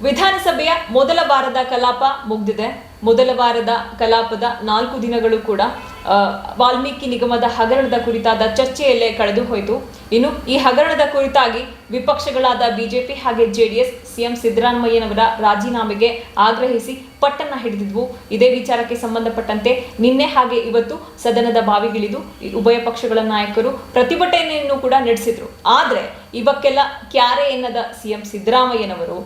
ವಿಧಾನಸಭೆಯ ಮೊದಲ ವಾರದ ಕಲಾಪ ಮುಗಿದಿದೆ. ಮೊದಲ ವಾರದ ಕಲಾಪದ 4 ದಿನಗಳು ಕೂಡ ವಾಲ್ಮೀಕಿ ನಿಗಮದ ಹಗರಣದ ಕುರಿತಾದ ಚರ್ಚೆಯಲ್ಲೇ ಕಳೆದು ಹೋಯಿತು. ಇನ್ನು ಈ ಹಗರಣದ ಕುರಿತಾಗಿ ವಿಪಕ್ಷಗಳಾದ ಬಿಜೆಪಿ ಹಾಗೆ ಜೆಡಿಎಸ್ ಸಿಎಂ ಸಿದ್ದರಾಮಯ್ಯನವರ ರಾಜೀನಾಮೆಗೆ ಆಗ್ರಹಿಸಿ ಪಟ್ಟನ್ನ ಹಿಡಿದಿದ್ವು. ಇದೇ ವಿಚಾರಕ್ಕೆ ಸಂಬಂಧಪಟ್ಟಂತೆ ನಿನ್ನೆ ಹಾಗೆ ಇವತ್ತು ಸದನದ ಬಾವಿಗಿಳಿದು ಉಭಯ ಪಕ್ಷಗಳ ನಾಯಕರು ಪ್ರತಿಭಟನೆಯನ್ನು ಕೂಡ ನಡೆಸಿದ್ರು. ಆದ್ರೆ ಇವಕ್ಕೆಲ್ಲ ಕ್ಯಾರೆ ಎನ್ನದ ಸಿಎಂ ಸಿದ್ದರಾಮಯ್ಯನವರು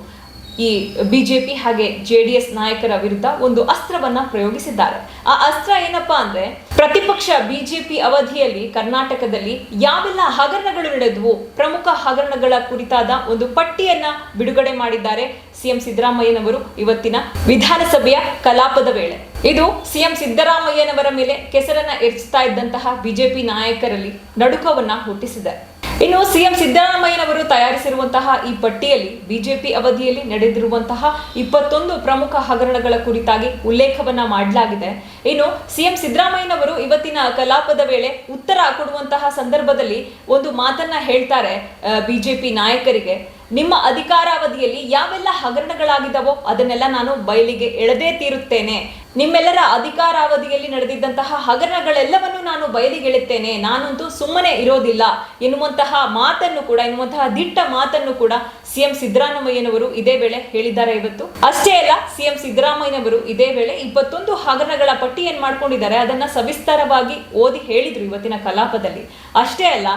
ಈ ಬಿಜೆಪಿ ಹಾಗೆ ಜೆಡಿಎಸ್ ನಾಯಕರ ವಿರುದ್ಧ ಒಂದು ಅಸ್ತ್ರವನ್ನ ಪ್ರಯೋಗಿಸಿದ್ದಾರೆ. ಆ ಅಸ್ತ್ರ ಏನಪ್ಪಾ ಅಂದ್ರೆ, ಪ್ರತಿಪಕ್ಷ ಬಿಜೆಪಿ ಅವಧಿಯಲ್ಲಿ ಕರ್ನಾಟಕದಲ್ಲಿ ಯಾವೆಲ್ಲ ಹಗರಣಗಳು ನಡೆದವು, ಪ್ರಮುಖ ಹಗರಣಗಳ ಕುರಿತಾದ ಒಂದು ಪಟ್ಟಿಯನ್ನ ಬಿಡುಗಡೆ ಮಾಡಿದ್ದಾರೆ ಸಿಎಂ ಸಿದ್ದರಾಮಯ್ಯನವರು ಇವತ್ತಿನ ವಿಧಾನಸಭೆಯ ಕಲಾಪದ ವೇಳೆ. ಇದು ಸಿಎಂ ಸಿದ್ದರಾಮಯ್ಯನವರ ಮೇಲೆ ಕೆಸರನ್ನ ಎರಚ್ತಾ ಇದ್ದಂತಹ ಬಿಜೆಪಿ ನಾಯಕರಲ್ಲಿ ನಡುಕವನ್ನ ಹುಟ್ಟಿಸಿದೆ. ಇನ್ನು ಸಿಎಂ ಸಿದ್ದರಾಮಯ್ಯನವರು ತಯಾರಿಸಿರುವಂತಹ ಈ ಪಟ್ಟಿಯಲ್ಲಿ ಬಿಜೆಪಿ ಅವಧಿಯಲ್ಲಿ ನಡೆದಿರುವಂತಹ 21 ಪ್ರಮುಖ ಹಗರಣಗಳ ಕುರಿತಾಗಿ ಉಲ್ಲೇಖವನ್ನ ಮಾಡಲಾಗಿದೆ. ಇನ್ನು ಸಿಎಂ ಸಿದ್ದರಾಮಯ್ಯನವರು ಇವತ್ತಿನ ಕಲಾಪದ ವೇಳೆ ಉತ್ತರ ಕೊಡುವಂತಹ ಸಂದರ್ಭದಲ್ಲಿ ಒಂದು ಮಾತನ್ನ ಹೇಳ್ತಾರೆ ಬಿಜೆಪಿ ನಾಯಕರಿಗೆ. ನಿಮ್ಮ ಅಧಿಕಾರಾವಧಿಯಲ್ಲಿ ಯಾವೆಲ್ಲ ಹಗರಣಗಳಾಗಿದ್ದಾವೋ ಅದನ್ನೆಲ್ಲ ನಾನು ಬಯಲಿಗೆ ಎಳೆದೇ ತೀರುತ್ತೇನೆ. ನಿಮ್ಮೆಲ್ಲರ ಅಧಿಕಾರಾವಧಿಯಲ್ಲಿ ನಡೆದಿದ್ದಂತಹ ಹಗರಣಗಳೆಲ್ಲವನ್ನು ನಾನು ಬಯಲಿಗೆಳುತ್ತೇನೆ, ನಾನಂತೂ ಸುಮ್ಮನೆ ಇರೋದಿಲ್ಲ ಎನ್ನುವಂತಹ ದಿಟ್ಟ ಮಾತನ್ನು ಕೂಡ ಸಿಎಂ ಸಿದ್ದರಾಮಯ್ಯನವರು ಇದೇ ವೇಳೆ ಹೇಳಿದ್ದಾರೆ ಇವತ್ತು. ಅಷ್ಟೇ ಅಲ್ಲ, ಸಿಎಂ ಸಿದ್ದರಾಮಯ್ಯನವರು ಇದೇ ವೇಳೆ 21 ಹಗರಣಗಳ ಪಟ್ಟಿ ಏನ್ ಮಾಡ್ಕೊಂಡಿದ್ದಾರೆ ಅದನ್ನ ಸವಿಸ್ತಾರವಾಗಿ ಓದಿ ಹೇಳಿದ್ರು ಇವತ್ತಿನ ಕಲಾಪದಲ್ಲಿ. ಅಷ್ಟೇ ಅಲ್ಲ,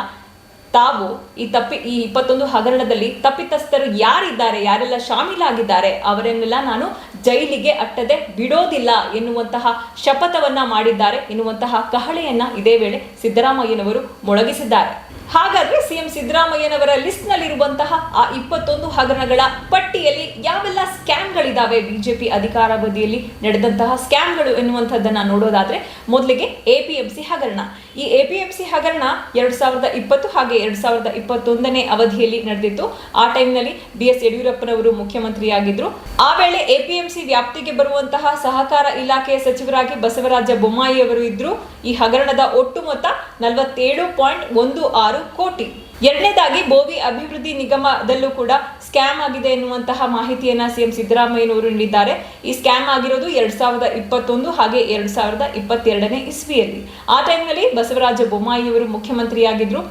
ತಾವು ಈ 21 ಹಗರಣದಲ್ಲಿ ತಪ್ಪಿತಸ್ಥರು ಯಾರಿದ್ದಾರೆ, ಯಾರೆಲ್ಲ ಶಾಮೀಲಾಗಿದ್ದಾರೆ ಅವರನ್ನೆಲ್ಲ ನಾನು ಜೈಲಿಗೆ ಅಟ್ಟದೆ ಬಿಡೋದಿಲ್ಲ ಎನ್ನುವಂತಹ ಶಪಥವನ್ನ ಮಾಡಿದ್ದಾರೆ ಎನ್ನುವಂತಹ ಕಹಳೆಯನ್ನ ಇದೇ ವೇಳೆ ಸಿದ್ದರಾಮಯ್ಯನವರು ಮೊಳಗಿಸಿದ್ದಾರೆ. ಹಾಗಾದ್ರೆ ಸಿಎಂ ಸಿದ್ದರಾಮಯ್ಯನವರ ಲಿಸ್ಟ್ ನಲ್ಲಿರುವಂತಹ ಆ 21 ಹಗರಣಗಳ ಪಟ್ಟಿಯಲ್ಲಿ ಯಾವೆಲ್ಲ ಸ್ಕ್ಯಾಮ್ಗಳಿದಾವೆ, ಬಿಜೆಪಿ ಅಧಿಕಾರಾವಧಿಯಲ್ಲಿ ನಡೆದಂತಹ ಸ್ಕ್ಯಾಮ್ಗಳು ಎನ್ನುವಂಥದ್ದನ್ನ ನೋಡೋದಾದ್ರೆ ಮೊದಲಿಗೆ ಎಪಿಎಂಸಿ ಹಗರಣ. ಈ ಎಪಿಎಂಸಿ ಹಗರಣ 2020 ಹಾಗೆ 2021ನೇ ಅವಧಿಯಲ್ಲಿ ನಡೆದಿತ್ತು. ಆ ಟೈಮ್ನಲ್ಲಿ BS ಯಡಿಯೂರಪ್ಪನವರು ಮುಖ್ಯಮಂತ್ರಿಯಾಗಿದ್ರು. ಆ ವೇಳೆ ಎಪಿಎಂಸಿ ವ್ಯಾಪ್ತಿಗೆ ಬರುವಂತಹ ಸಹಕಾರ ಇಲಾಖೆಯ ಸಚಿವರಾಗಿ ಬಸವರಾಜ ಬೊಮ್ಮಾಯಿ ಅವರು ಇದ್ರು. ಈ ಹಗರಣದ ಒಟ್ಟು ಮೊತ್ತ 47.16 ಕೋಟಿ. ಎರಡನೇದಾಗಿ ಬೋವಿ ಅಭಿವೃದ್ಧಿ ನಿಗಮದಲ್ಲೂ ಕೂಡ ಸ್ಕ್ಯಾಮ್ ಆಗಿದೆ ಎನ್ನುವಂತಹ ಮಾಹಿತಿಯನ್ನ ಸಿಎಂ ಸಿದ್ದರಾಮಯ್ಯನವರು ನೀಡಿದ್ದಾರೆ. ಈ ಸ್ಕ್ಯಾಮ್ ಆಗಿರೋದು 2021 ಹಾಗೆ 2022ನೇ ಇಸ್ವಿಯಲ್ಲಿ. ಆ ಟೈಮ್ನಲ್ಲಿ ಬಸವರಾಜ ಬೊಮ್ಮಾಯಿ ಅವರು ಮುಖ್ಯಮಂತ್ರಿಯಾಗಿದ್ರು.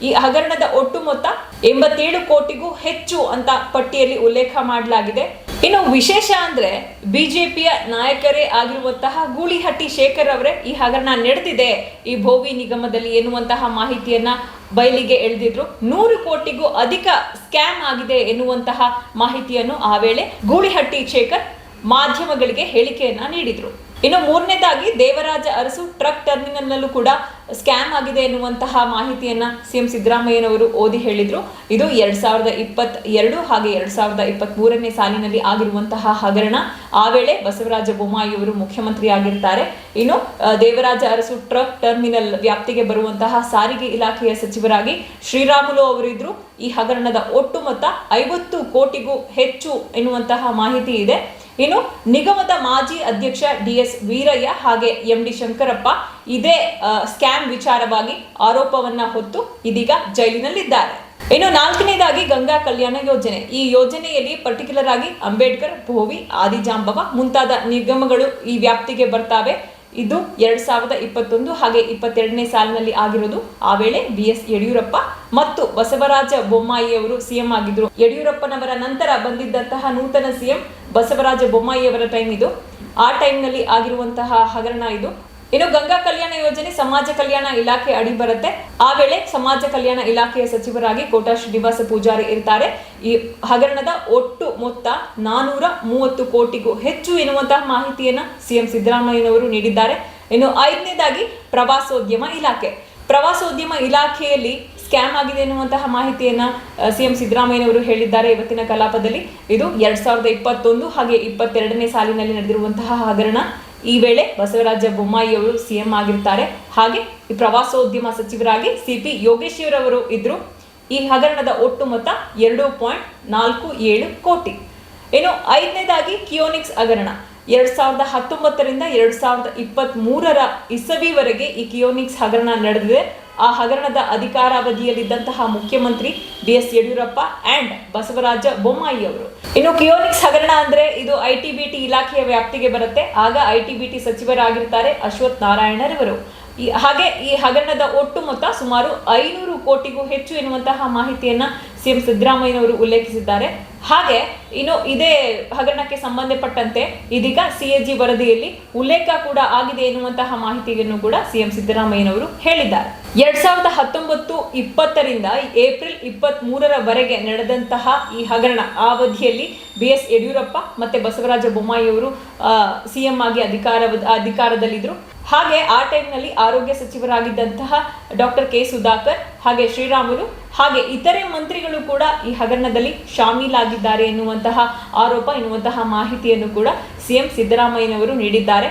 ಈ ಹಗರಣದ ಒಟ್ಟು ಮೊತ್ತ 87 ಕೋಟಿಗೂ ಹೆಚ್ಚು ಅಂತ ಪಟ್ಟಿಯಲ್ಲಿ ಉಲ್ಲೇಖ ಮಾಡಲಾಗಿದೆ. ಇನ್ನು ವಿಶೇಷ ಅಂದ್ರೆ ಬಿಜೆಪಿಯ ನಾಯಕರೇ ಆಗಿರುವಂತಹ ಗೂಳಿಹಟ್ಟಿ ಶೇಖರ್ ಅವರೇ ಈ ಹಗರಣ ನಡೆದಿದೆ ಈ ಭೋವಿ ನಿಗಮದಲ್ಲಿ ಎನ್ನುವಂತಹ ಮಾಹಿತಿಯನ್ನ ಬಯಲಿಗೆ ಎಳೆದಿದ್ರು. 100 ಕೋಟಿಗೂ ಅಧಿಕ ಸ್ಕ್ಯಾಮ್ ಆಗಿದೆ ಎನ್ನುವಂತಹ ಮಾಹಿತಿಯನ್ನು ಆ ವೇಳೆ ಗೂಳಿಹಟ್ಟಿ ಶೇಖರ್ ಮಾಧ್ಯಮಗಳಿಗೆ ಹೇಳಿಕೆಯನ್ನ ನೀಡಿದ್ರು. ಇನ್ನು ಮೂರನೇದಾಗಿ ದೇವರಾಜ ಅರಸು ಟ್ರಕ್ ಟರ್ಮಿನಲ್ ನಲ್ಲೂ ಕೂಡ ಸ್ಕ್ಯಾಮ್ ಆಗಿದೆ ಎನ್ನುವಂತಹ ಮಾಹಿತಿಯನ್ನ ಸಿಎಂ ಸಿದ್ದರಾಮಯ್ಯನವರು ಓದಿ ಹೇಳಿದ್ರು. ಇದು 2022 ಹಾಗೆ 2023ನೇ ಸಾಲಿನಲ್ಲಿ ಆಗಿರುವಂತಹ ಹಗರಣ. ಆ ವೇಳೆ ಬಸವರಾಜ ಬೊಮ್ಮಾಯಿ ಅವರು ಮುಖ್ಯಮಂತ್ರಿ ಆಗಿರ್ತಾರೆ. ಇನ್ನು ದೇವರಾಜ ಅರಸು ಟ್ರಕ್ ಟರ್ಮಿನಲ್ ವ್ಯಾಪ್ತಿಗೆ ಬರುವಂತಹ ಸಾರಿಗೆ ಇಲಾಖೆಯ ಸಚಿವರಾಗಿ ಶ್ರೀರಾಮುಲು ಅವರಿದ್ರು. ಈ ಹಗರಣದ ಒಟ್ಟು ಮೊತ್ತ 50 ಕೋಟಿಗೂ ಹೆಚ್ಚು ಎನ್ನುವಂತಹ ಮಾಹಿತಿ ಇದೆ. ಇನ್ನು ನಿಗಮದ ಮಾಜಿ ಅಧ್ಯಕ್ಷ DS ವೀರಯ್ಯ ಹಾಗೆ MD ಶಂಕರಪ್ಪ ಇದೇ ಸ್ಕ್ಯಾಮ್ ವಿಚಾರವಾಗಿ ಆರೋಪವನ್ನ ಹೊತ್ತು ಇದೀಗ ಜೈಲಿನಲ್ಲಿದ್ದಾರೆ. ಇನ್ನು 4ನೇದಾಗಿ ಗಂಗಾ ಕಲ್ಯಾಣ ಯೋಜನೆ. ಈ ಯೋಜನೆಯಲ್ಲಿ ಪರ್ಟಿಕ್ಯುಲರ್ ಆಗಿ ಅಂಬೇಡ್ಕರ್, ಭೋವಿ, ಆದಿಜಾಂಬವ ಮುಂತಾದ ನಿಗಮಗಳು ಈ ವ್ಯಾಪ್ತಿಗೆ ಬರ್ತಾವೆ. ಇದು 2021 ಹಾಗೆ 22ನೇ ಸಾಲಿನಲ್ಲಿ ಆಗಿರೋದು. ಆ ವೇಳೆ BS ಯಡಿಯೂರಪ್ಪ ಮತ್ತು ಬಸವರಾಜ ಬೊಮ್ಮಾಯಿ ಅವರು ಸಿಎಂ ಆಗಿದ್ರು. ಯಡಿಯೂರಪ್ಪನವರ ನಂತರ ಬಂದಿದ್ದಂತಹ ನೂತನ ಸಿಎಂ ಬಸವರಾಜ ಬೊಮ್ಮಾಯಿ ಅವರ ಟೈಮ್ ಇದು. ಆ ಟೈಮ್ನಲ್ಲಿ ಆಗಿರುವಂತಹ ಹಗರಣ ಇದು. ಇನ್ನು ಗಂಗಾ ಕಲ್ಯಾಣ ಯೋಜನೆ ಸಮಾಜ ಕಲ್ಯಾಣ ಇಲಾಖೆ ಅಡಿ ಬರುತ್ತೆ. ಆ ವೇಳೆ ಸಮಾಜ ಕಲ್ಯಾಣ ಇಲಾಖೆಯ ಸಚಿವರಾಗಿ ಕೋಟಾ ಶ್ರೀನಿವಾಸ ಪೂಜಾರಿ ಇರ್ತಾರೆ. ಈ ಹಗರಣದ ಒಟ್ಟು ಮೊತ್ತ 430 ಕೋಟಿಗೂ ಹೆಚ್ಚು ಎನ್ನುವಂತಹ ಮಾಹಿತಿಯನ್ನ ಸಿಎಂ ಸಿದ್ದರಾಮಯ್ಯನವರು ನೀಡಿದ್ದಾರೆ. ಇನ್ನು 5ನೇದಾಗಿ ಪ್ರವಾಸೋದ್ಯಮ ಇಲಾಖೆ. ಪ್ರವಾಸೋದ್ಯಮ ಇಲಾಖೆಯಲ್ಲಿ ಸ್ಕ್ಯಾಮ್ ಆಗಿದೆ ಎನ್ನುವಂತಹ ಮಾಹಿತಿಯನ್ನ ಸಿಎಂ ಸಿದ್ದರಾಮಯ್ಯನವರು ಹೇಳಿದ್ದಾರೆ ಇವತ್ತಿನ ಕಲಾಪದಲ್ಲಿ. ಇದು 2021 ಹಾಗೆ 22ನೇ ಸಾಲಿನಲ್ಲಿ ನಡೆದಿರುವಂತಹ ಹಗರಣ. ಈ ವೇಳೆ ಬಸವರಾಜ ಬೊಮ್ಮಾಯಿ ಅವರು ಸಿಎಂ ಆಗಿರ್ತಾರೆ. ಹಾಗೆ ಈ ಪ್ರವಾಸೋದ್ಯಮ ಸಚಿವರಾಗಿ CP ಯೋಗೇಶ್ವರವರು ಇದ್ರು. ಈ ಹಗರಣದ ಒಟ್ಟು ಮೊತ್ತ 2.47 ಕೋಟಿ. ಇನ್ನು 5ನೇದಾಗಿ ಕಿಯೋನಿಕ್ಸ್ ಹಗರಣ. 2019ರಿಂದ 2023ರ ಇಸವಿವರೆಗೆ ಈ ಕಿಯೋನಿಕ್ಸ್ ಹಗರಣ ನಡೆದಿದೆ. ಆ ಹಗರಣದ ಅಧಿಕಾರಾವಧಿಯಲ್ಲಿದ್ದಂತಹ ಮುಖ್ಯಮಂತ್ರಿ BS ಯಡಿಯೂರಪ್ಪ ಅಂಡ್ ಬಸವರಾಜ ಬೊಮ್ಮಾಯಿ ಅವರು. ಇನ್ನು ಕಿಯೋನಿಕ್ಸ್ ಹಗರಣ ಅಂದ್ರೆ ಇದು ITBT ಇಲಾಖೆಯ ವ್ಯಾಪ್ತಿಗೆ ಬರುತ್ತೆ. ಆಗ ITBT ಸಚಿವರಾಗಿರ್ತಾರೆ ಅಶ್ವಥ್ ನಾರಾಯಣರವರು. ಹಾಗೆ ಈ ಹಗರಣದ ಒಟ್ಟು ಮೊತ್ತ ಸುಮಾರು 500 ಕೋಟಿಗೂ ಹೆಚ್ಚು ಎನ್ನುವಂತಹ ಮಾಹಿತಿಯನ್ನ CM ಸಿದ್ದರಾಮಯ್ಯನವರು ಉಲ್ಲೇಖಿಸಿದ್ದಾರೆ. ಹಾಗೆ ಇನ್ನು ಇದೇ ಹಗರಣಕ್ಕೆ ಸಂಬಂಧಪಟ್ಟಂತೆ ಇದೀಗ CAG ವರದಿಯಲ್ಲಿ ಉಲ್ಲೇಖ ಕೂಡ ಆಗಿದೆ ಎನ್ನುವಂತಹ ಮಾಹಿತಿಯನ್ನು ಕೂಡ CM ಸಿದ್ದರಾಮಯ್ಯನವರು ಹೇಳಿದ್ದಾರೆ. 2019-20ರಿಂದ ಏಪ್ರಿಲ್ 23ರವರೆಗೆ ನಡೆದಂತಹ ಈ ಹಗರಣ ಅವಧಿಯಲ್ಲಿ BS ಯಡಿಯೂರಪ್ಪ ಮತ್ತೆ ಬಸವರಾಜ ಬೊಮ್ಮಾಯಿ ಅವರು CM ಆಗಿ ಅಧಿಕಾರದಲ್ಲಿದ್ರು. ಹಾಗೆ ಆ ಟೈಮ್ನಲ್ಲಿ ಆರೋಗ್ಯ ಸಚಿವರಾಗಿದ್ದಂತಹ ಡಾಕ್ಟರ್ K ಸುಧಾಕರ್ ಹಾಗೆ ಶ್ರೀರಾಮುಲು ಹಾಗೆ ಇತರೆ ಮಂತ್ರಿಗಳು ಕೂಡ ಈ ಹಗರಣದಲ್ಲಿ ಶಾಮೀಲಾಗಿದ್ದಾರೆ ಎನ್ನುವಂತಹ ಆರೋಪ ಎನ್ನುವಂತಹ ಮಾಹಿತಿಯನ್ನು ಕೂಡ CM ಸಿದ್ದರಾಮಯ್ಯನವರು ನೀಡಿದ್ದಾರೆ.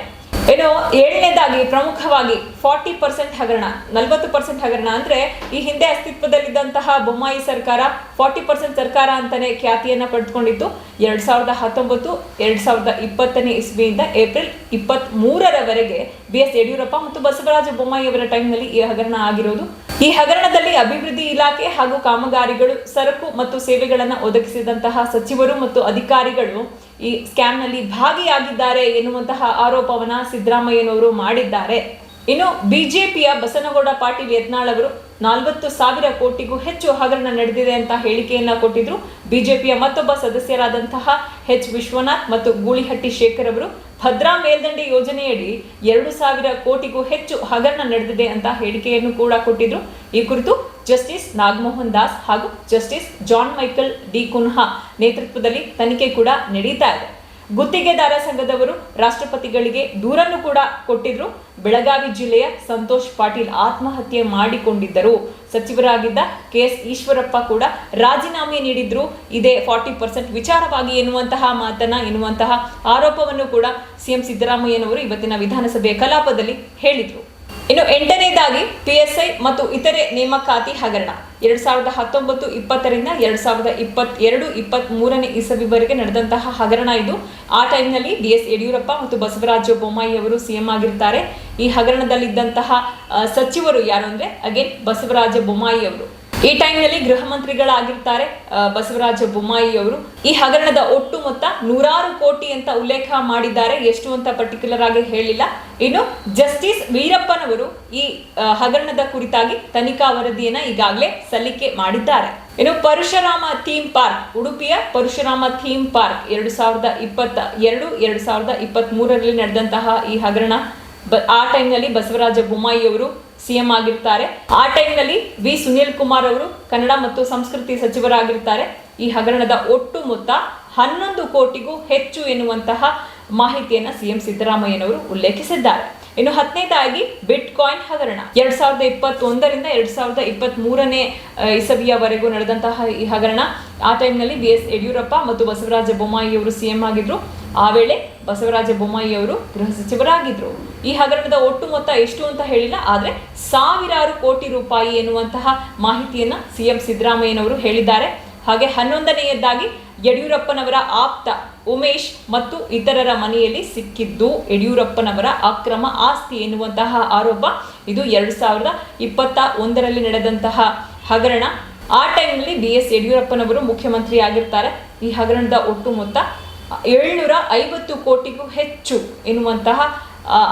ಇನ್ನು 7ನೇದಾಗಿ ಪ್ರಮುಖವಾಗಿ 40% ಹಗರಣ, 40% ಹಗರಣ ಅಂದ್ರೆ ಈ ಹಿಂದೆ ಅಸ್ತಿತ್ವದಲ್ಲಿದ್ದಂತಹ ಬೊಮ್ಮಾಯಿ ಸರ್ಕಾರ 40% ಸರ್ಕಾರ ಅಂತಾನೆ ಖ್ಯಾತಿಯನ್ನ ಪಡೆದುಕೊಂಡಿತ್ತು. 2019-2020ನೇ ಇಸ್ವಿಯಿಂದ ಏಪ್ರಿಲ್ 23ರವರೆಗೆ BS ಯಡಿಯೂರಪ್ಪ ಮತ್ತು ಬಸವರಾಜ ಬೊಮ್ಮಾಯಿ ಅವರ ಟೈಮ್ನಲ್ಲಿ ಈ ಹಗರಣ ಆಗಿರೋದು. ಈ ಹಗರಣದಲ್ಲಿ ಅಭಿವೃದ್ಧಿ ಇಲಾಖೆ ಹಾಗೂ ಕಾಮಗಾರಿಗಳು, ಸರಕು ಮತ್ತು ಸೇವೆಗಳನ್ನು ಒದಗಿಸಿದಂತಹ ಸಚಿವರು ಮತ್ತು ಅಧಿಕಾರಿಗಳು ಈ ಸ್ಕ್ಯಾಮ್ನಲ್ಲಿ ಭಾಗಿಯಾಗಿದ್ದಾರೆ ಎನ್ನುವಂತಹ ಆರೋಪವನ್ನ ಸಿದ್ದರಾಮಯ್ಯನವರು ಮಾಡಿದ್ದಾರೆ. ಇನ್ನು ಬಿಜೆಪಿಯ ಬಸನಗೌಡ ಪಾಟೀಲ್ ಯತ್ನಾಳ್ ಅವರು 40,000 ಕೋಟಿಗೂ ಹೆಚ್ಚು ಹಗರಣ ನಡೆದಿದೆ ಅಂತ ಹೇಳಿಕೆಯನ್ನ ಕೊಟ್ಟಿದ್ರು. ಬಿಜೆಪಿಯ ಮತ್ತೊಬ್ಬ ಸದಸ್ಯರಾದಂತಹ H ವಿಶ್ವನಾಥ್ ಮತ್ತು ಗೂಳಿಹಟ್ಟಿ ಶೇಖರ್ ಅವರು ಭದ್ರಾ ಮೇಲ್ದಂಡೆ ಯೋಜನೆಯಡಿ 2,000 ಕೋಟಿಗೂ ಹೆಚ್ಚು ಹಗರಣ ನಡೆದಿದೆ ಅಂತ ಹೇಳಿಕೆಯನ್ನು ಕೂಡ ಕೊಟ್ಟಿದ್ರು. ಈ ಕುರಿತು ಜಸ್ಟಿಸ್ ನಾಗಮೋಹನ್ ದಾಸ್ ಹಾಗೂ justice John Michael D Cunha ನೇತೃತ್ವದಲ್ಲಿ ತನಿಖೆ ಕೂಡ ನಡೀತಾ ಇದೆ. ಗುತ್ತಿಗೆದಾರ ಸಂಘದವರು ರಾಷ್ಟ್ರಪತಿಗಳಿಗೆ ದೂರನ್ನು ಕೂಡ ಕೊಟ್ಟಿದ್ರು. ಬೆಳಗಾವಿ ಜಿಲ್ಲೆಯ ಸಂತೋಷ್ ಪಾಟೀಲ್ ಆತ್ಮಹತ್ಯೆ ಮಾಡಿಕೊಂಡಿದ್ದರು. ಸಚಿವರಾಗಿದ್ದ KS ಈಶ್ವರಪ್ಪ ಕೂಡ ರಾಜೀನಾಮೆ ನೀಡಿದ್ರು ಇದೇ 40% ವಿಚಾರವಾಗಿ ಎನ್ನುವಂತಹ ಆರೋಪವನ್ನು ಕೂಡ CM ಸಿದ್ದರಾಮಯ್ಯನವರು ಇವತ್ತಿನ ವಿಧಾನಸಭೆಯ ಕಲಾಪದಲ್ಲಿ ಹೇಳಿದ್ರು. ಇನ್ನು 8ನೇದಾಗಿ PSI ಮತ್ತು ಇತರೆ ನೇಮಕಾತಿ ಹಗರಣ 2019-20ರಿಂದ 2022-23ನೇ ಇಸವಿವರೆಗೆ ನಡೆದಂತಹ ಹಗರಣ ಇದು. ಆ ಟೈಮ್ನಲ್ಲಿ BS ಯಡಿಯೂರಪ್ಪ ಮತ್ತು ಬಸವರಾಜ ಬೊಮ್ಮಾಯಿ ಅವರು CM ಆಗಿರ್ತಾರೆ. ಈ ಹಗರಣದಲ್ಲಿದ್ದಂತಹ ಸಚಿವರು ಯಾರು ಅಂದ್ರೆ ಅಗೇನ್ ಬಸವರಾಜ ಬೊಮ್ಮಾಯಿ ಅವರು. ಈ ಟೈಮ್ನಲ್ಲಿ ಗೃಹ ಮಂತ್ರಿಗಳಾಗಿರ್ತಾರೆ ಬಸವರಾಜ ಬೊಮ್ಮಾಯಿ ಅವರು. ಈ ಹಗರಣದ ಒಟ್ಟು ಮೊತ್ತ 100 ಕೋಟಿ ಅಂತ ಉಲ್ಲೇಖ ಮಾಡಿದ್ದಾರೆ, ಎಷ್ಟು ಅಂತ ಪರ್ಟಿಕ್ಯುಲರ್ ಆಗಿ ಹೇಳಿಲ್ಲ. ಇನ್ನು ಜಸ್ಟಿಸ್ ವೀರಪ್ಪನವರು ಈ ಹಗರಣದ ಕುರಿತಾಗಿ ತನಿಖಾ ವರದಿಯನ್ನ ಈಗಾಗಲೇ ಸಲ್ಲಿಕೆ ಮಾಡಿದ್ದಾರೆ. ಇನ್ನು ಪರಶುರಾಮ ಥೀಮ್ ಪಾರ್ಕ್, ಉಡುಪಿಯ ಪರಶುರಾಮ ಥೀಮ್ ಪಾರ್ಕ್ 2022-2023ರಲ್ಲಿ ನಡೆದಂತಹ ಈ ಹಗರಣ ಆ ಟೈಮ್ನಲ್ಲಿ ಬಸವರಾಜ ಬೊಮ್ಮಾಯಿ ಅವರು CM ಆಗಿರ್ತಾರೆ. ಆ ಟೈಮ್ನಲ್ಲಿ V ಸುನೀಲ್ ಕುಮಾರ್ ಅವರು ಕನ್ನಡ ಮತ್ತು ಸಂಸ್ಕೃತಿ ಸಚಿವರಾಗಿರ್ತಾರೆ. ಈ ಹಗರಣದ ಒಟ್ಟು ಮೊತ್ತ 11 ಕೋಟಿಗೂ ಹೆಚ್ಚು ಎನ್ನುವಂತಹ ಮಾಹಿತಿಯನ್ನ CM ಸಿದ್ದರಾಮಯ್ಯನವರು ಉಲ್ಲೇಖಿಸಿದ್ದಾರೆ. ಇನ್ನು 10ನೇದಾಗಿ ಬಿಟ್ ಕಾಯಿನ್ ಹಗರಣ 2021ರಿಂದ 2023ನೇ ಇಸವಿಯವರೆಗೂ ನಡೆದಂತಹ ಈ ಹಗರಣ. ಆ ಟೈಮ್ನಲ್ಲಿ BS ಯಡಿಯೂರಪ್ಪ ಮತ್ತು ಬಸವರಾಜ ಬೊಮ್ಮಾಯಿ ಅವರು CM ಆಗಿದ್ರು. ಆ ವೇಳೆ ಬಸವರಾಜ ಬೊಮ್ಮಾಯಿ ಅವರು ಗೃಹ ಸಚಿವರಾಗಿದ್ರು. ಈ ಹಗರಣದ ಒಟ್ಟು ಮೊತ್ತ ಎಷ್ಟು ಅಂತ ಹೇಳಿಲ್ಲ, ಆದ್ರೆ ಸಾವಿರಾರು ಕೋಟಿ ರೂಪಾಯಿ ಎನ್ನುವಂತಹ ಮಾಹಿತಿಯನ್ನ CM ಸಿದ್ದರಾಮಯ್ಯನವರು ಹೇಳಿದ್ದಾರೆ. ಹಾಗೆ 11ನೇಯದ್ದಾಗಿ ಯಡಿಯೂರಪ್ಪನವರ ಆಪ್ತ ಉಮೇಶ್ ಮತ್ತು ಇತರರ ಮನೆಯಲ್ಲಿ ಸಿಕ್ಕಿದ್ದು ಯಡಿಯೂರಪ್ಪನವರ ಅಕ್ರಮ ಆಸ್ತಿ ಎನ್ನುವಂತಹ ಆರೋಪ. ಇದು 2021ರಲ್ಲಿ ನಡೆದಂತಹ ಹಗರಣ. ಆ ಟೈಮ್ನಲ್ಲಿ BS ಯಡಿಯೂರಪ್ಪನವರು ಮುಖ್ಯಮಂತ್ರಿ ಆಗಿರ್ತಾರೆ. ಈ ಹಗರಣದ ಒಟ್ಟು ಮೊತ್ತ 750 ಕೋಟಿಗೂ ಹೆಚ್ಚು ಎನ್ನುವಂತಹ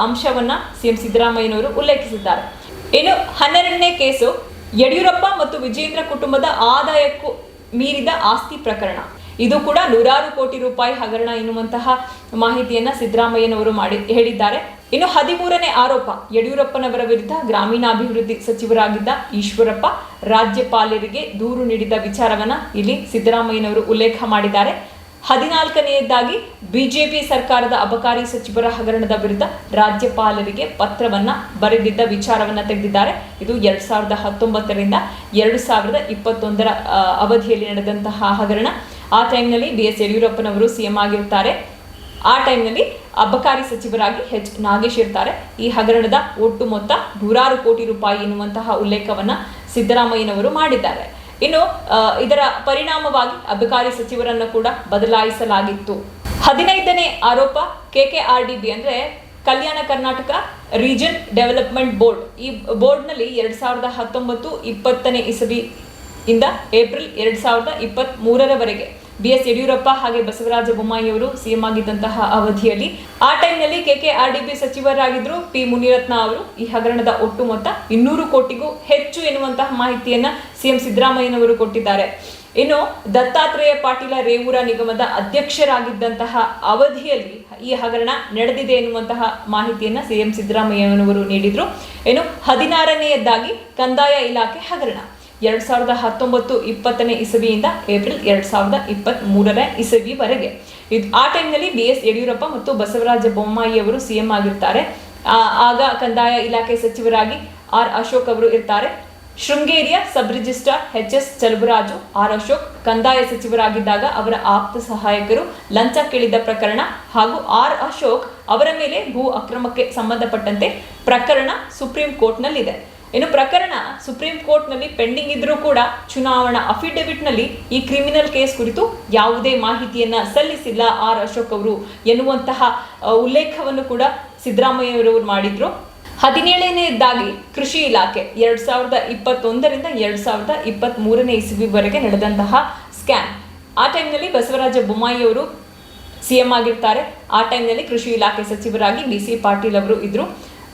ಅಂಶವನ್ನ CM ಸಿದ್ದರಾಮಯ್ಯನವರು ಉಲ್ಲೇಖಿಸಿದ್ದಾರೆ. ಇನ್ನು 12ನೇ ಕೇಸು ಯಡಿಯೂರಪ್ಪ ಮತ್ತು ವಿಜೇಂದ್ರ ಕುಟುಂಬದ ಆದಾಯಕ್ಕೂ ಮೀರಿದ ಆಸ್ತಿ ಪ್ರಕರಣ. ಇದು ಕೂಡ 100 ಕೋಟಿ ರೂಪಾಯಿ ಹಗರಣ ಎನ್ನುವಂತಹ ಮಾಹಿತಿಯನ್ನ ಸಿದ್ದರಾಮಯ್ಯನವರು ಹೇಳಿದ್ದಾರೆ. ಇನ್ನು 13ನೇ ಆರೋಪ, ಯಡಿಯೂರಪ್ಪನವರ ವಿರುದ್ಧ ಗ್ರಾಮೀಣಾಭಿವೃದ್ಧಿ ಸಚಿವರಾಗಿದ್ದ ಈಶ್ವರಪ್ಪ ರಾಜ್ಯಪಾಲರಿಗೆ ದೂರು ನೀಡಿದ ವಿಚಾರವನ್ನ ಇಲ್ಲಿ ಸಿದ್ದರಾಮಯ್ಯನವರು ಉಲ್ಲೇಖ ಮಾಡಿದ್ದಾರೆ. 14ನೇದಾಗಿ ಬಿಜೆಪಿ ಸರ್ಕಾರದ ಅಬಕಾರಿ ಸಚಿವರ ಹಗರಣದ ವಿರುದ್ಧ ರಾಜ್ಯಪಾಲರಿಗೆ ಪತ್ರವನ್ನ ಬರೆದಿದ್ದ ವಿಚಾರವನ್ನ ತೆಗೆದಿದ್ದಾರೆ. ಇದು 2019ರಿಂದ 2021ರ ಅವಧಿಯಲ್ಲಿ ನಡೆದಂತಹ ಹಗರಣ. ಆ ಟೈಮ್ನಲ್ಲಿ BS ಯಡಿಯೂರಪ್ಪನವರು CM ಆಗಿರ್ತಾರೆ. ಆ ಟೈಮ್ನಲ್ಲಿ ಅಬಕಾರಿ ಸಚಿವರಾಗಿ H ನಾಗೇಶ್ ಇರ್ತಾರೆ. ಈ ಹಗರಣದ ಒಟ್ಟು ಮೊತ್ತ 100 ಕೋಟಿ ರೂಪಾಯಿ ಎನ್ನುವಂತಹ ಉಲ್ಲೇಖವನ್ನ ಸಿದ್ದರಾಮಯ್ಯನವರು ಮಾಡಿದ್ದಾರೆ. ಇನ್ನು ಇದರ ಪರಿಣಾಮವಾಗಿ ಅಬಕಾರಿ ಸಚಿವರನ್ನು ಕೂಡ ಬದಲಾಯಿಸಲಾಗಿತ್ತು. 15ನೇ ಆರೋಪ KKRDB ಅಂದ್ರೆ Kalyana Karnataka region development board, ಈ ಬೋರ್ಡ್ನಲ್ಲಿ 2019-20 ಇಸವಿಯಿಂದ ಏಪ್ರಿಲ್ 2023 BS ಯಡಿಯೂರಪ್ಪ ಹಾಗೆ ಬಸವರಾಜ ಬೊಮ್ಮಾಯಿ ಅವರು ಸಿಎಂ ಆಗಿದ್ದಂತಹ ಅವಧಿಯಲ್ಲಿ ಆ ಟೈಮ್ನಲ್ಲಿ KKRDB ಸಚಿವರಾಗಿದ್ರು P ಮುನಿರತ್ನ ಅವರು ಈ ಹಗರಣದ ಒಟ್ಟು ಮೊತ್ತ 200 ಕೋಟಿಗೂ ಹೆಚ್ಚು ಎನ್ನುವಂತಹ ಮಾಹಿತಿಯನ್ನ ಸಿಎಂ ಸಿದ್ದರಾಮಯ್ಯನವರು ಕೊಟ್ಟಿದ್ದಾರೆ. ಇನ್ನು ದತ್ತಾತ್ರೇಯ ಪಾಟೀಲ ರೇವೂರ ನಿಗಮದ ಅಧ್ಯಕ್ಷರಾಗಿದ್ದಂತಹ ಅವಧಿಯಲ್ಲಿ ಈ ಹಗರಣ ನಡೆದಿದೆ ಎನ್ನುವಂತಹ ಮಾಹಿತಿಯನ್ನ ಸಿಎಂ ಸಿದ್ದರಾಮಯ್ಯನವರು ನೀಡಿದ್ರು. ಇನ್ನು 16ನೇಯದ್ದಾಗಿ ಕಂದಾಯ ಇಲಾಖೆ ಹಗರಣ 2019-20 ಇಸವಿಯಿಂದ ಏಪ್ರಿಲ್ 2023 ಆ ಟೈಮ್ನಲ್ಲಿ BS ಯಡಿಯೂರಪ್ಪ ಮತ್ತು ಬಸವರಾಜ ಬೊಮ್ಮಾಯಿ ಅವರು ಸಿಎಂ ಆಗಿರ್ತಾರೆ. ಆಗ ಕಂದಾಯ ಇಲಾಖೆ ಸಚಿವರಾಗಿ R ಅಶೋಕ್ ಅವರು ಇರ್ತಾರೆ. ಶೃಂಗೇರಿಯ sub registrar HS Chaluvaraju R Ashok ಕಂದಾಯ ಸಚಿವರಾಗಿದ್ದಾಗ ಅವರ ಆಪ್ತ ಸಹಾಯಕರು ಲಂಚ ಕೇಳಿದ ಪ್ರಕರಣ ಹಾಗೂ R ಅಶೋಕ್ ಅವರ ಮೇಲೆ ಭೂ ಅಕ್ರಮಕ್ಕೆ ಸಂಬಂಧಪಟ್ಟಂತೆ ಪ್ರಕರಣ ಸುಪ್ರೀಂ ಕೋರ್ಟ್ನಲ್ಲಿದೆ. ಇನ್ನು ಪ್ರಕರಣ ಸುಪ್ರೀಂ ಕೋರ್ಟ್ನಲ್ಲಿ ಪೆಂಡಿಂಗ್ ಇದ್ರೂ ಕೂಡ ಚುನಾವಣಾ ಅಫಿಡವಿಟ್ನಲ್ಲಿ ಈ ಕ್ರಿಮಿನಲ್ ಕೇಸ್ ಕುರಿತು ಯಾವುದೇ ಮಾಹಿತಿಯನ್ನ ಸಲ್ಲಿಸಿಲ್ಲ R ಅಶೋಕ್ ಅವರು ಎನ್ನುವಂತಹ ಉಲ್ಲೇಖವನ್ನು ಕೂಡ ಸಿದ್ದರಾಮಯ್ಯರವರು ಮಾಡಿದ್ರು. 17ನೇದಾಗಿ ಕೃಷಿ ಇಲಾಖೆ 2021-2023 ಇಸವಿವರೆಗೆ ನಡೆದಂತಹ ಸ್ಕ್ಯಾಮ್. ಆ ಟೈಮ್ನಲ್ಲಿ ಬಸವರಾಜ ಬೊಮ್ಮಾಯಿ ಅವರು ಸಿಎಂ ಆಗಿರ್ತಾರೆ. ಆ ಟೈಮ್ನಲ್ಲಿ ಕೃಷಿ ಇಲಾಖೆ ಸಚಿವರಾಗಿ BC ಪಾಟೀಲ್ ಅವರು ಇದ್ರು.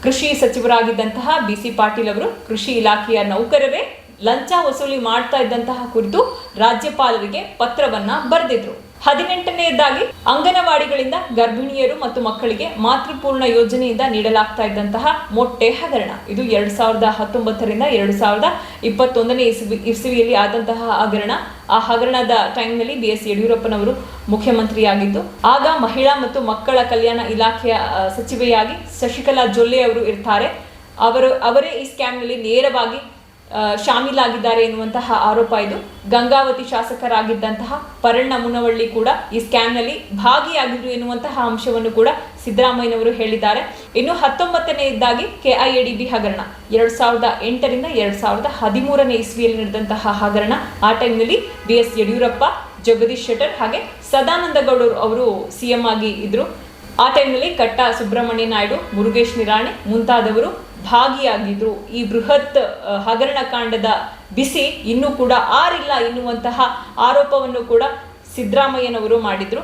ಕೃಷಿ ಸಚಿವರಾಗಿದ್ದಂತಹ BC ಪಾಟೀಲ್ ಅವರು ಕೃಷಿ ಇಲಾಖೆಯ ನೌಕರರೇ ಲಂಚ ವಸೂಲಿ ಮಾಡ್ತಾ ಇದ್ದಂತಹ ಕುರಿತು ರಾಜ್ಯಪಾಲರಿಗೆ ಪತ್ರವನ್ನ ಬರೆದಿದ್ರು. 18ನೇದಾಗಿ ಅಂಗನವಾಡಿಗಳಿಂದ ಗರ್ಭಿಣಿಯರು ಮತ್ತು ಮಕ್ಕಳಿಗೆ ಮಾತೃಪೂರ್ಣ ಯೋಜನೆಯಿಂದ ನೀಡಲಾಗ್ತಾ ಇದ್ದಂತಹ ಮೊಟ್ಟೆ ಹಗರಣ. ಇದು 2019-2021 ಇಸವಿಯಲ್ಲಿ ಆದಂತಹ ಹಗರಣ. ಆ ಹಗರಣದ ಟೈಮ್ನಲ್ಲಿ BS ಯಡಿಯೂರಪ್ಪನವರು ಮುಖ್ಯಮಂತ್ರಿಯಾಗಿದ್ದು ಆಗ ಮಹಿಳಾ ಮತ್ತು ಮಕ್ಕಳ ಕಲ್ಯಾಣ ಇಲಾಖೆಯ ಸಚಿವೆಯಾಗಿ ಶಶಿಕಲಾ ಜೊಲ್ಲೆ ಅವರು ಇರ್ತಾರೆ. ಅವರೇ ಈ ಸ್ಕ್ಯಾಮ್ನಲ್ಲಿ ನೇರವಾಗಿ ಶಾಮೀಲಾಗಿದ್ದಾರೆ ಎನ್ನುವಂತಹ ಆರೋಪ ಇದು. ಗಂಗಾವತಿ ಶಾಸಕರಾಗಿದ್ದಂತಹ ಪರಣ್ಣ ಮುನವಳ್ಳಿ ಕೂಡ ಈ ಸ್ಕ್ಯಾಮ್ನಲ್ಲಿ ಭಾಗಿಯಾಗಿದ್ರು ಎನ್ನುವಂತಹ ಅಂಶವನ್ನು ಕೂಡ ಸಿದ್ದರಾಮಯ್ಯನವರು ಹೇಳಿದ್ದಾರೆ. ಇನ್ನು 19ನೇದಾಗಿ KIADB ಹಗರಣ 2008-2013 ಇಸವಿಯಲ್ಲಿ ನಡೆದಂತಹ ಹಗರಣ. ಆ ಟೈಮ್ನಲ್ಲಿ BS ಯಡಿಯೂರಪ್ಪ, ಜಗದೀಶ್ ಶೆಟ್ಟರ್ ಹಾಗೆ ಸದಾನಂದ ಗೌಡ ಅವರು ಸಿಎಂ ಆಗಿ ಇದ್ರು. ಆ ಟೈಮ್ನಲ್ಲಿ ಕಟ್ಟ ಸುಬ್ರಹ್ಮಣ್ಯ ನಾಯ್ಡು, ಮುರುಗೇಶ್ ನಿರಾಣೆ ಮುಂತಾದವರು ಭಾಗಿಯಾಗಿದ್ರು. ಈ ಬೃಹತ್ ಹಗರಣ ಕಾಂಡದ ಬಿಸಿ ಇನ್ನೂ ಕೂಡ ಆರಿಲ್ಲ ಎನ್ನುವಂತಹ ಆರೋಪವನ್ನು ಕೂಡ ಸಿದ್ದರಾಮಯ್ಯನವರು ಮಾಡಿದ್ರು.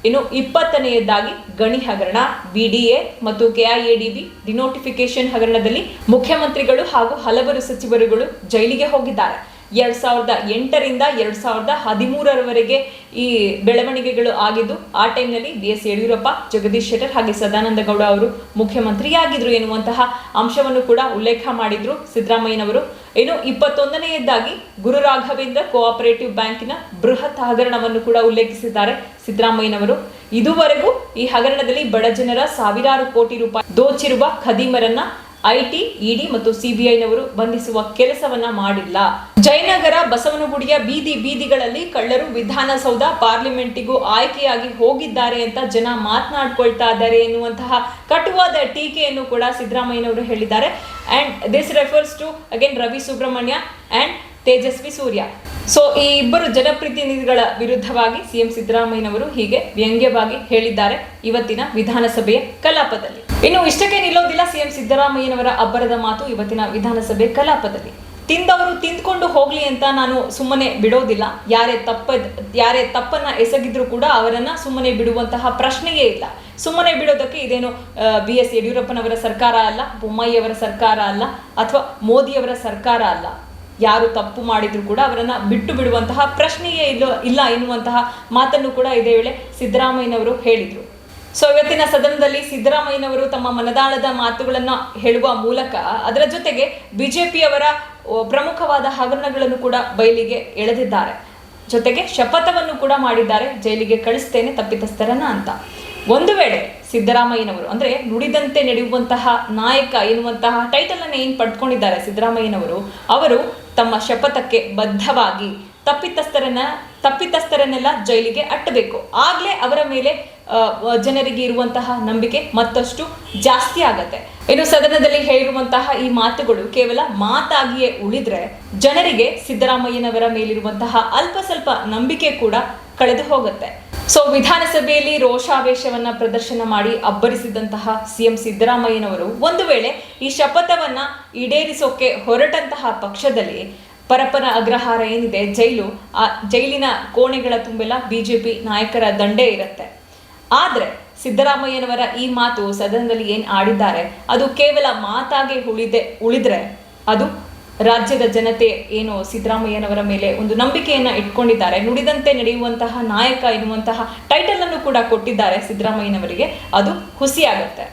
ಇನ್ನು 20ನೇದಾಗಿ ಗಣಿ ಹಗರಣ, BDA ಮತ್ತು KIADB ಡಿನೋಟಿಫಿಕೇಶನ್ ಹಗರಣದಲ್ಲಿ ಮುಖ್ಯಮಂತ್ರಿಗಳು ಹಾಗೂ ಹಲವರು ಸಚಿವರುಗಳು ಜೈಲಿಗೆ ಹೋಗಿದ್ದಾರೆ. 2008-2013 ಈ ಬೆಳವಣಿಗೆಗಳು ಆಗಿದ್ದು ಆ ಟೈಮ್ನಲ್ಲಿ BS ಯಡಿಯೂರಪ್ಪ, ಜಗದೀಶ್ ಶೆಟ್ಟರ್ ಹಾಗೆ ಸದಾನಂದ ಗೌಡ ಅವರು ಮುಖ್ಯಮಂತ್ರಿಯಾಗಿದ್ರು ಎನ್ನುವಂತಹ ಅಂಶವನ್ನು ಕೂಡ ಉಲ್ಲೇಖ ಮಾಡಿದ್ರು ಸಿದ್ದರಾಮಯ್ಯನವರು. ಇನ್ನು 21ನೇದಾಗಿ ಗುರು ರಾಘವೇಂದ್ರ ಕೋಆಪರೇಟಿವ್ ಬ್ಯಾಂಕಿನ ಬೃಹತ್ ಹಗರಣವನ್ನು ಕೂಡ ಉಲ್ಲೇಖಿಸಿದ್ದಾರೆ ಸಿದ್ದರಾಮಯ್ಯನವರು. ಇದುವರೆಗೂ ಈ ಹಗರಣದಲ್ಲಿ ಬಡ ಜನರ ಸಾವಿರಾರು ಕೋಟಿ ರೂಪಾಯಿ ದೋಚಿರುವ ಖದೀಮರನ್ನ IT, ED ಮತ್ತು CBIನವರು ಬಂಧಿಸುವ ಕೆಲಸವನ್ನ ಮಾಡಿಲ್ಲ. ಜಯನಗರ ಬಸವನಗುಡಿಯ ಬೀದಿಗಳಲ್ಲಿ ಕಳ್ಳರು ವಿಧಾನಸೌಧ, ಪಾರ್ಲಿಮೆಂಟಿಗೂ ಆಯ್ಕೆಯಾಗಿ ಹೋಗಿದ್ದಾರೆ ಅಂತ ಜನ ಮಾತನಾಡ್ಕೊಳ್ತಾ ಇದ್ದಾರೆ ಎನ್ನುವಂತಹ ಕಟುವಾದ ಟೀಕೆಯನ್ನು ಕೂಡ ಸಿದ್ದರಾಮಯ್ಯನವರು ಹೇಳಿದ್ದಾರೆ. And this refers to again Ravi Subrahmanya and Tejasvi Surya. So ಈ ಇಬ್ಬರು ಜನಪ್ರತಿನಿಧಿಗಳ ವಿರುದ್ಧವಾಗಿ ಸಿಎಂ ಸಿದ್ದರಾಮಯ್ಯನವರು ಹೀಗೆ ವ್ಯಂಗ್ಯವಾಗಿ ಹೇಳಿದ್ದಾರೆ ಇವತ್ತಿನ ವಿಧಾನಸಭೆಯ ಕಲಾಪದಲ್ಲಿ. ಇನ್ನು ಇಷ್ಟಕ್ಕೆ ನಿಲ್ಲೋದಿಲ್ಲ ಸಿಎಂ ಸಿದ್ದರಾಮಯ್ಯನವರ ಅಬ್ಬರದ ಮಾತು ಇವತ್ತಿನ ವಿಧಾನಸಭೆ ಕಲಾಪದಲ್ಲಿ. ತಿಂದವರು ತಿಂದ್ಕೊಂಡು ಹೋಗ್ಲಿ ಅಂತ ನಾನು ಸುಮ್ಮನೆ ಬಿಡೋದಿಲ್ಲ. ಯಾರೇ ತಪ್ಪನ್ನ ಎಸಗಿದ್ರು ಕೂಡ ಅವರನ್ನ ಸುಮ್ಮನೆ ಬಿಡುವಂತಹ ಪ್ರಶ್ನೆಯೇ ಇಲ್ಲ. ಸುಮ್ಮನೆ ಬಿಡೋದಕ್ಕೆ ಇದೇನು BS ಯಡಿಯೂರಪ್ಪನವರ ಸರ್ಕಾರ ಅಲ್ಲ, ಬೊಮ್ಮಾಯಿಯವರ ಸರ್ಕಾರ ಅಲ್ಲ, ಅಥವಾ ಮೋದಿಯವರ ಸರ್ಕಾರ ಅಲ್ಲ. ಯಾರು ತಪ್ಪು ಮಾಡಿದ್ರು ಕೂಡ ಅವರನ್ನ ಬಿಟ್ಟು ಬಿಡುವಂತಹ ಪ್ರಶ್ನೆಯೇ ಇಲ್ಲ ಎನ್ನುವಂತಹ ಮಾತನ್ನು ಕೂಡ ಇದೇ ವೇಳೆ ಸಿದ್ದರಾಮಯ್ಯನವರು ಹೇಳಿದ್ರು. ಸೊ ಇವತ್ತಿನ ಸದನದಲ್ಲಿ ಸಿದ್ದರಾಮಯ್ಯನವರು ತಮ್ಮ ಮನದಾಳದ ಮಾತುಗಳನ್ನ ಹೇಳುವ ಮೂಲಕ ಅದರ ಜೊತೆಗೆ ಬಿಜೆಪಿಯವರ ಪ್ರಮುಖವಾದ ಹಗರಣಗಳನ್ನು ಕೂಡ ಬಯಲಿಗೆ ಎಳೆದಿದ್ದಾರೆ. ಜೊತೆಗೆ ಶಪಥವನ್ನು ಕೂಡ ಮಾಡಿದ್ದಾರೆ, ಜೈಲಿಗೆ ಕಳಿಸ್ತೇನೆ ತಪ್ಪಿತಸ್ಥರನ್ನ ಅಂತ. ಒಂದು ವೇಳೆ ಸಿದ್ದರಾಮಯ್ಯನವರು ಅಂದ್ರೆ ನುಡಿದಂತೆ ನಡೆಯುವಂತಹ ನಾಯಕ ಎನ್ನುವಂತಹ ಟೈಟಲ್ ಅನ್ನು ಏನ್ ಪಡ್ಕೊಂಡಿದ್ದಾರೆ ಸಿದ್ದರಾಮಯ್ಯನವರು, ಅವರು ತಮ್ಮ ಶಪಥಕ್ಕೆ ಬದ್ಧವಾಗಿ ತಪ್ಪಿತಸ್ಥರನ್ನೆಲ್ಲ ಜೈಲಿಗೆ ಅಟ್ಟಬೇಕು. ಆಗ್ಲೇ ಅವರ ಮೇಲೆ ಜನರಿಗೆ ಇರುವಂತಹ ನಂಬಿಕೆ ಮತ್ತಷ್ಟು ಜಾಸ್ತಿ ಆಗತ್ತೆ. ಇನ್ನು ಸದನದಲ್ಲಿ ಹೇಳಿರುವಂತಹ ಈ ಮಾತುಗಳು ಕೇವಲ ಮಾತಾಗಿಯೇ ಉಳಿದ್ರೆ ಜನರಿಗೆ ಸಿದ್ದರಾಮಯ್ಯನವರ ಮೇಲಿರುವಂತಹ ಅಲ್ಪ ಸ್ವಲ್ಪ ನಂಬಿಕೆ ಕೂಡ ಕಳೆದು ಹೋಗುತ್ತೆ. ಸೊ ವಿಧಾನಸಭೆಯಲ್ಲಿ ರೋಷಾವೇಶವನ್ನ ಪ್ರದರ್ಶನ ಮಾಡಿ ಅಬ್ಬರಿಸಿದಂತಹ ಸಿಎಂ ಸಿದ್ದರಾಮಯ್ಯನವರು ಒಂದು ವೇಳೆ ಈ ಶಪಥವನ್ನ ಈಡೇರಿಸೋಕೆ ಹೊರಟಂತಹ ಪಕ್ಷದಲ್ಲಿ ಪರಪ್ಪನ ಅಗ್ರಹಾರ ಏನಿದೆ ಜೈಲು, ಆ ಜೈಲಿನ ಕೋಣೆಗಳ ತುಂಬೆಲ್ಲ ಬಿಜೆಪಿ ನಾಯಕರ ದಂಡೇ ಇರುತ್ತೆ. ಆದ್ರೆ ಸಿದ್ದರಾಮಯ್ಯನವರ ಈ ಮಾತು ಸದನದಲ್ಲಿ ಏನ್ ಆಡಿದ್ದಾರೆ ಅದು ಕೇವಲ ಮಾತಾಗೆ ಉಳಿದ್ರೆ ಅದು ರಾಜ್ಯದ ಜನತೆ ಏನು ಸಿದ್ದರಾಮಯ್ಯನವರ ಮೇಲೆ ಒಂದು ನಂಬಿಕೆಯನ್ನ ಇಟ್ಕೊಂಡಿದ್ದಾರೆ, ನುಡಿದಂತೆ ನಡೆಯುವಂತಹ ನಾಯಕ ಎನ್ನುವಂತಹ ಟೈಟಲ್ ಅನ್ನು ಕೂಡ ಕೊಟ್ಟಿದ್ದಾರೆ ಸಿದ್ದರಾಮಯ್ಯನವರಿಗೆ, ಅದು ಹುಸಿಯಾಗತ್ತೆ.